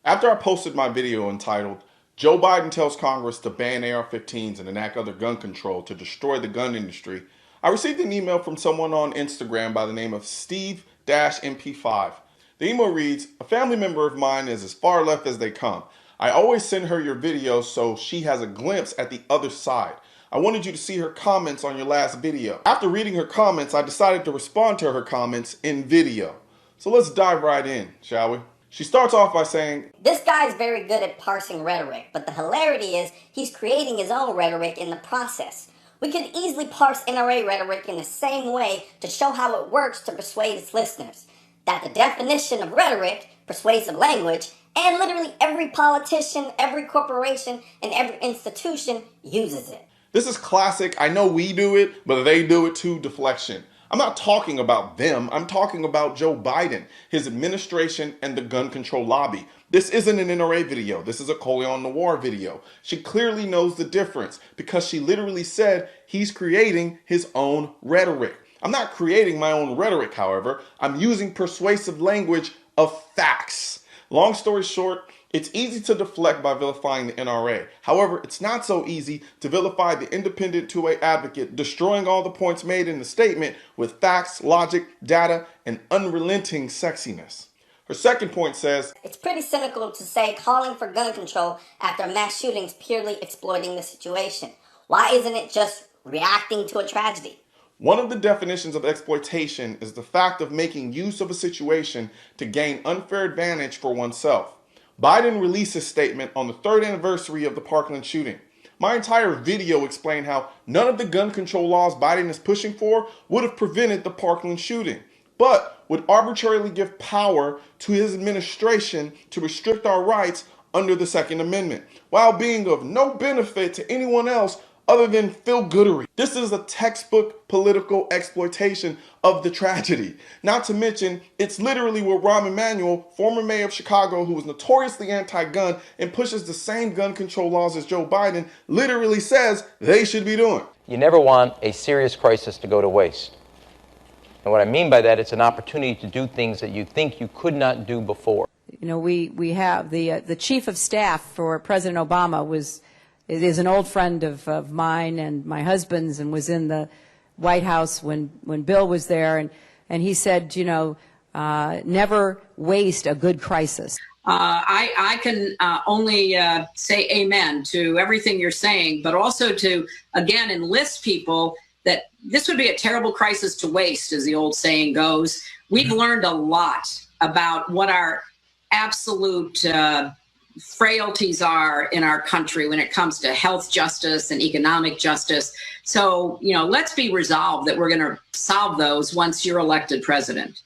After I posted my video entitled, Joe Biden Tells Congress to Ban AR-15s and Enact Other Gun Control to Destroy the Gun Industry, I received an email from someone on Instagram by the name of Steve-MP5. The email reads, "A family member of mine is as far left as they come. I always send her your videos so she has a glimpse at the other side. I wanted you to see her comments on your last video." After reading her comments, I decided to respond to her comments in video. So let's dive right in, shall we? She starts off by saying, "This guy's very good at parsing rhetoric, but the hilarity is he's creating his own rhetoric in the process. We could easily parse NRA rhetoric in the same way to show how it works to persuade its listeners. That the definition of rhetoric, persuasive language, and literally every politician, every corporation, and every institution uses it." This is classic, I know we do it, but they do it too, deflection. I'm not talking about them, I'm talking about Joe Biden, his administration, and the gun control lobby. This isn't an NRA video, this is a Coleon Noir video. She clearly knows the difference because she literally said he's creating his own rhetoric. I'm not creating my own rhetoric, however, I'm using persuasive language of facts. Long story short, it's easy to deflect by vilifying the NRA. However, it's not so easy to vilify the independent two-way advocate, destroying all the points made in the statement with facts, logic, data, and unrelenting sexiness. Her second point says, "It's pretty cynical to say calling for gun control after a mass shooting is purely exploiting the situation. Why isn't it just reacting to a tragedy?" One of the definitions of exploitation is the fact of making use of a situation to gain unfair advantage for oneself. Biden released his statement on the 3rd anniversary of the Parkland shooting. My entire video explained how none of the gun control laws Biden is pushing for would have prevented the Parkland shooting, but would arbitrarily give power to his administration to restrict our rights under the Second Amendment, while being of no benefit to anyone else other than feel-goodery. This is a textbook political exploitation of the tragedy. Not to mention, it's literally what Rahm Emanuel, former mayor of Chicago, who was notoriously anti-gun and pushes the same gun control laws as Joe Biden, literally says they should be doing. You never want a serious crisis to go to waste. And what I mean by that, it's an opportunity to do things that you think you could not do before. You know, we have the chief of staff for President Obama is an old friend of mine and my husband's, and was in the White House when Bill was there, and he said, you know, never waste a good crisis. I can only say amen to everything you're saying, but also to, again, enlist people that this would be a terrible crisis to waste, as the old saying goes. We've learned a lot about what our absolute frailties are in our country when it comes to health justice and economic justice. So, you know, let's be resolved that we're going to solve those once you're elected president.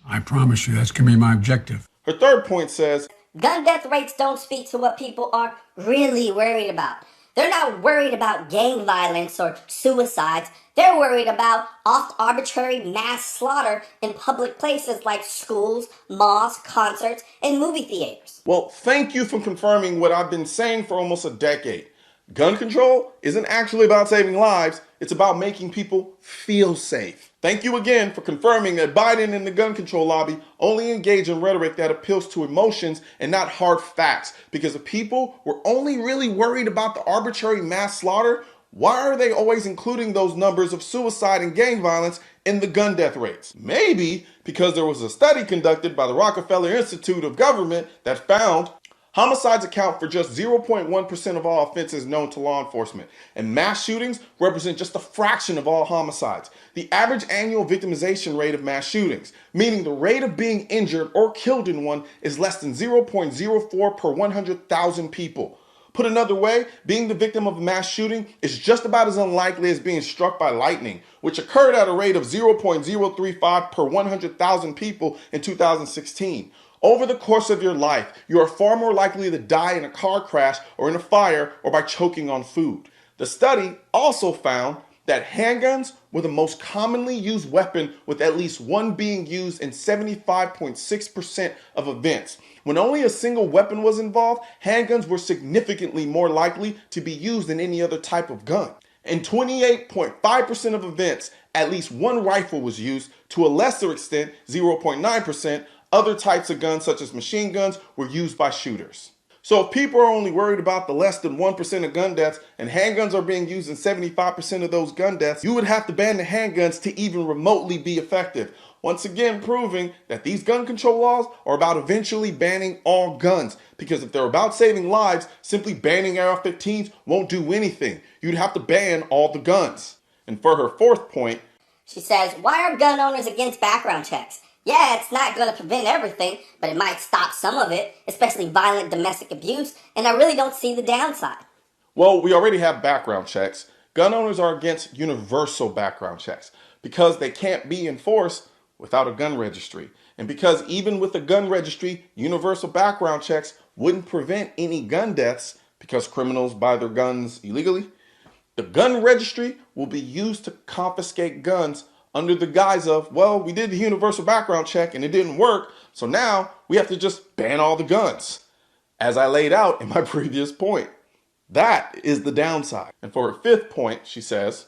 I promise you that's going to be my objective. Her third point says, "Gun death rates don't speak to what people are really worried about. They're not worried about gang violence or suicides. They're worried about arbitrary mass slaughter in public places like schools, malls, concerts, and movie theaters." Well, thank you for confirming what I've been saying for almost a decade. Gun control isn't actually about saving lives, it's about making people feel safe. Thank you again for confirming that Biden and the gun control lobby only engage in rhetoric that appeals to emotions and not hard facts. Because if people were only really worried about the arbitrary mass slaughter, why are they always including those numbers of suicide and gang violence in the gun death rates? Maybe because there was a study conducted by the Rockefeller Institute of Government that found homicides account for just 0.1% of all offenses known to law enforcement, and mass shootings represent just a fraction of all homicides. The average annual victimization rate of mass shootings, meaning the rate of being injured or killed in one, is less than 0.04 per 100,000 people. Put another way, being the victim of a mass shooting is just about as unlikely as being struck by lightning, which occurred at a rate of 0.035 per 100,000 people in 2016. Over the course of your life, you are far more likely to die in a car crash or in a fire or by choking on food. The study also found that handguns were the most commonly used weapon, with at least one being used in 75.6% of events. When only a single weapon was involved, handguns were significantly more likely to be used than any other type of gun. In 28.5% of events, at least one rifle was used. To a lesser extent, 0.9%, Other types of guns, such as machine guns, were used by shooters. So if people are only worried about the less than 1% of gun deaths and handguns are being used in 75% of those gun deaths, you would have to ban the handguns to even remotely be effective. Once again, proving that these gun control laws are about eventually banning all guns. Because if they're about saving lives, simply banning AR-15s won't do anything. You'd have to ban all the guns. And for her fourth point, she says, why are gun owners against background checks? Yeah, it's not going to prevent everything, but it might stop some of it, especially violent domestic abuse, and I really don't see the downside. Well, we already have background checks. Gun owners are against universal background checks because they can't be enforced without a gun registry. And because even with a gun registry, universal background checks wouldn't prevent any gun deaths because criminals buy their guns illegally, the gun registry will be used to confiscate guns under the guise of, well, we did the universal background check and it didn't work, so now we have to just ban all the guns, as I laid out in my previous point. That is the downside. And for her fifth point, she says,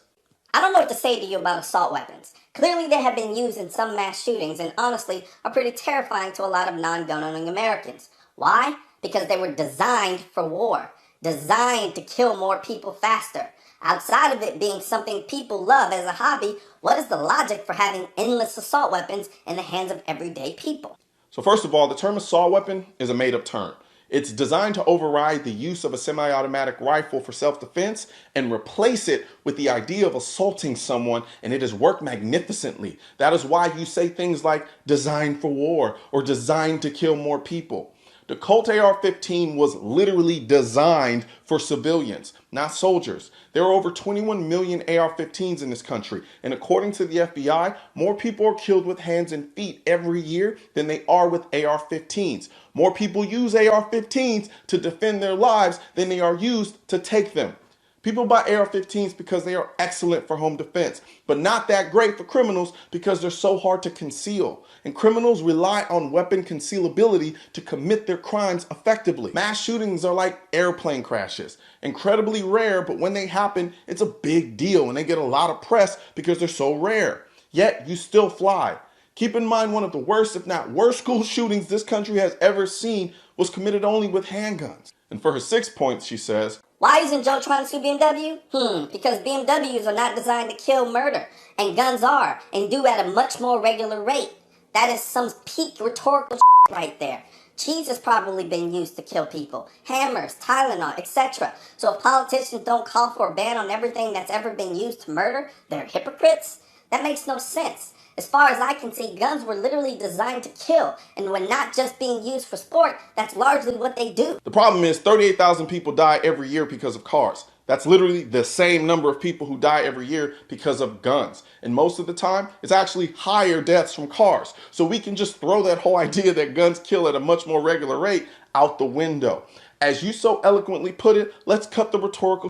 I don't know what to say to you about assault weapons. Clearly they have been used in some mass shootings and honestly are pretty terrifying to a lot of non-gun owning Americans. Why? Because they were designed for war, designed to kill more people faster. Outside of it being something people love as a hobby, what is the logic for having endless assault weapons in the hands of everyday people? So first of all, the term assault weapon is a made-up term. It's designed to override the use of a semi-automatic rifle for self-defense and replace it with the idea of assaulting someone, and it has worked magnificently. That is why you say things like designed for war or designed to kill more people. The Colt AR-15 was literally designed for civilians, not soldiers. There are over 21 million AR-15s in this country, and according to the FBI, more people are killed with hands and feet every year than they are with AR-15s. More people use AR-15s to defend their lives than they are used to take them. People buy AR-15s because they are excellent for home defense, but not that great for criminals because they're so hard to conceal. And criminals rely on weapon concealability to commit their crimes effectively. Mass shootings are like airplane crashes. Incredibly rare, but when they happen, it's a big deal and they get a lot of press because they're so rare. Yet, you still fly. Keep in mind, one of the worst, if not worst, school shootings this country has ever seen was committed only with handguns. And for her 6 points, she says, why isn't Joe trying to sue BMW? Because BMWs are not designed to kill murder, and guns are, and do at a much more regular rate. That is some peak rhetorical right there. Cheese has probably been used to kill people. Hammers, Tylenol, etc. So if politicians don't call for a ban on everything that's ever been used to murder, they're hypocrites? That makes no sense. As far as I can see, guns were literally designed to kill, and when not just being used for sport, that's largely what they do. The problem is 38,000 people die every year because of cars. That's literally the same number of people who die every year because of guns. And most of the time, it's actually higher deaths from cars. So we can just throw that whole idea that guns kill at a much more regular rate out the window. As you so eloquently put it, let's cut the rhetorical.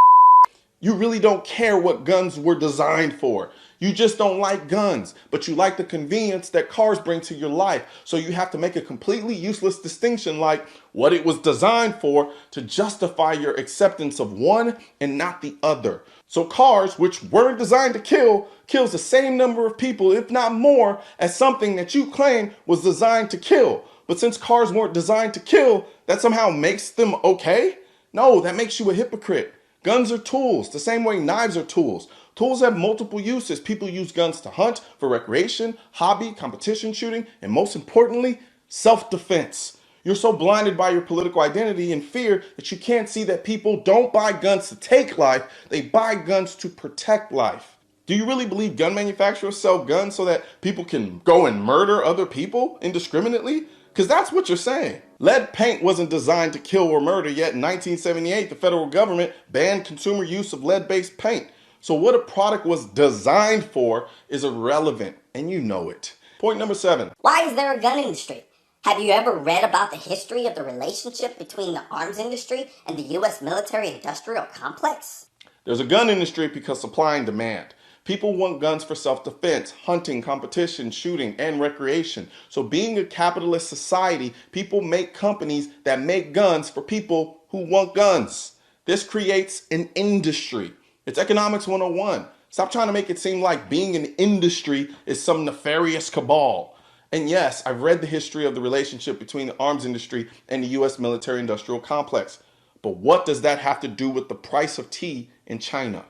You really don't care what guns were designed for. You just don't like guns, but you like the convenience that cars bring to your life. So you have to make a completely useless distinction like what it was designed for to justify your acceptance of one and not the other. So cars, which weren't designed to kill, kills the same number of people, if not more, as something that you claim was designed to kill. But since cars weren't designed to kill, that somehow makes them okay? No, that makes you a hypocrite. Guns are tools, the same way knives are tools. Tools have multiple uses. People use guns to hunt, for recreation, hobby, competition shooting, and most importantly, self-defense. You're so blinded by your political identity and fear that you can't see that people don't buy guns to take life, they buy guns to protect life. Do you really believe gun manufacturers sell guns so that people can go and murder other people indiscriminately? Because that's what you're saying. Lead paint wasn't designed to kill or murder, yet in 1978, the federal government banned consumer use of lead-based paint. So what a product was designed for is irrelevant, and you know it. Point number 7. Why is there a gun industry? Have you ever read about the history of the relationship between the arms industry and the U.S. military-industrial complex? There's a gun industry because supply and demand. People want guns for self-defense, hunting, competition, shooting, and recreation. So being a capitalist society, people make companies that make guns for people who want guns. This creates an industry. It's economics 101. Stop trying to make it seem like being an industry is some nefarious cabal. And yes, I've read the history of the relationship between the arms industry and the U.S. military-industrial complex. But what does that have to do with the price of tea in China?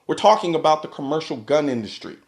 We're talking about the commercial gun industry.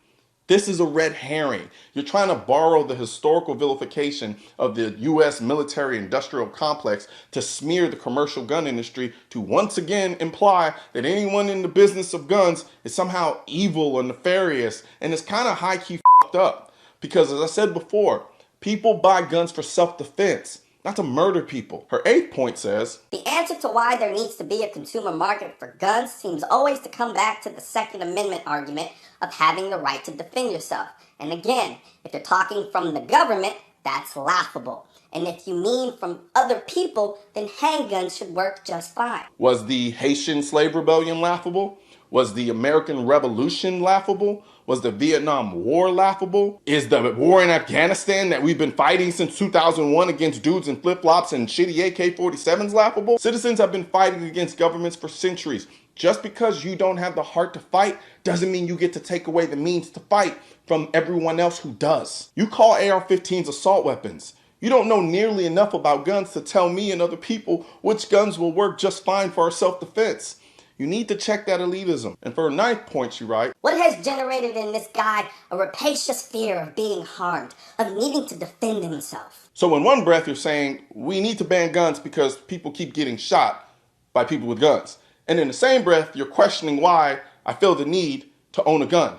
This is a red herring. You're trying to borrow the historical vilification of the U.S. military-industrial complex to smear the commercial gun industry to once again imply that anyone in the business of guns is somehow evil or nefarious, and it's kind of high-key fucked up. Because as I said before, people buy guns for self-defense, not to murder people. Her 8th point says, the answer to why there needs to be a consumer market for guns seems always to come back to the Second Amendment argument of having the right to defend yourself. And again, if you're talking from the government, that's laughable. And if you mean from other people, then handguns should work just fine. Was the Haitian slave rebellion laughable? Was the American Revolution laughable? Was the Vietnam War laughable? Is the war in Afghanistan that we've been fighting since 2001 against dudes in flip-flops and shitty AK-47s laughable? Citizens have been fighting against governments for centuries. Just because you don't have the heart to fight doesn't mean you get to take away the means to fight from everyone else who does. You call AR-15s assault weapons. You don't know nearly enough about guns to tell me and other people which guns will work just fine for our self-defense. You need to check that elitism. And for her 9th point, she writes, what has generated in this guy a rapacious fear of being harmed, of needing to defend himself? So in one breath, you're saying we need to ban guns because people keep getting shot by people with guns. And in the same breath, you're questioning why I feel the need to own a gun.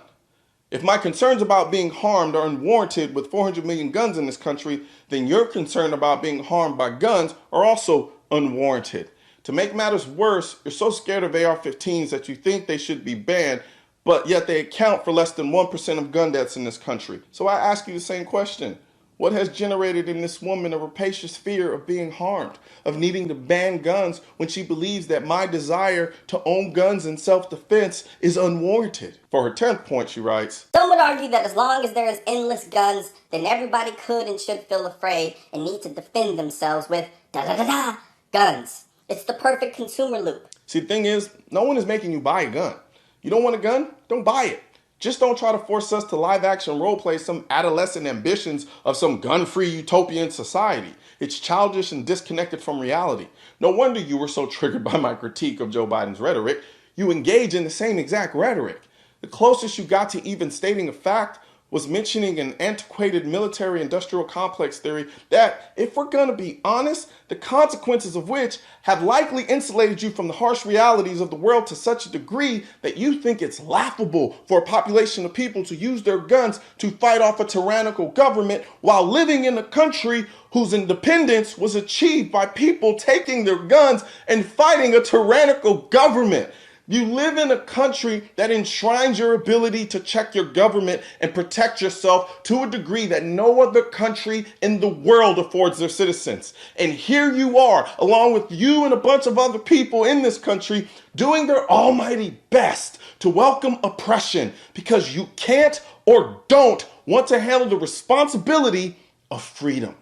If my concerns about being harmed are unwarranted with 400 million guns in this country, then your concern about being harmed by guns are also unwarranted. To make matters worse, you're so scared of AR-15s that you think they should be banned, but yet they account for less than 1% of gun deaths in this country. So I ask you the same question. What has generated in this woman a rapacious fear of being harmed, of needing to ban guns when she believes that my desire to own guns in self-defense is unwarranted? For her 10th point, she writes, some would argue that as long as there is endless guns, then everybody could and should feel afraid and need to defend themselves with da-da-da-da guns. It's the perfect consumer loop. See, the thing is, no one is making you buy a gun. You don't want a gun? Don't buy it. Just don't try to force us to live action roleplay some adolescent ambitions of some gun-free utopian society. It's childish and disconnected from reality. No wonder you were so triggered by my critique of Joe Biden's rhetoric. You engage in the same exact rhetoric. The closest you got to even stating a fact was mentioning an antiquated military-industrial complex theory that, if we're going to be honest, the consequences of which have likely insulated you from the harsh realities of the world to such a degree that you think it's laughable for a population of people to use their guns to fight off a tyrannical government while living in a country whose independence was achieved by people taking their guns and fighting a tyrannical government. You live in a country that enshrines your ability to check your government and protect yourself to a degree that no other country in the world affords their citizens. And here you are, along with you and a bunch of other people in this country, doing their almighty best to welcome oppression because you can't or don't want to handle the responsibility of freedom.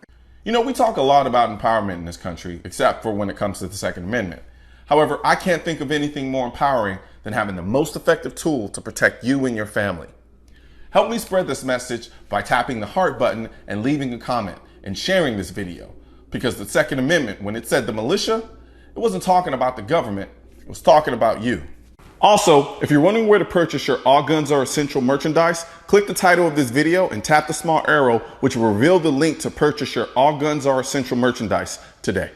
You know, we talk a lot about empowerment in this country, except for when it comes to the Second Amendment. However, I can't think of anything more empowering than having the most effective tool to protect you and your family. Help me spread this message by tapping the heart button and leaving a comment and sharing this video. Because the Second Amendment, when it said the militia, it wasn't talking about the government, it was talking about you. Also, if you're wondering where to purchase your All Guns Are Essential merchandise, click the title of this video and tap the small arrow, which will reveal the link to purchase your All Guns Are Essential merchandise today.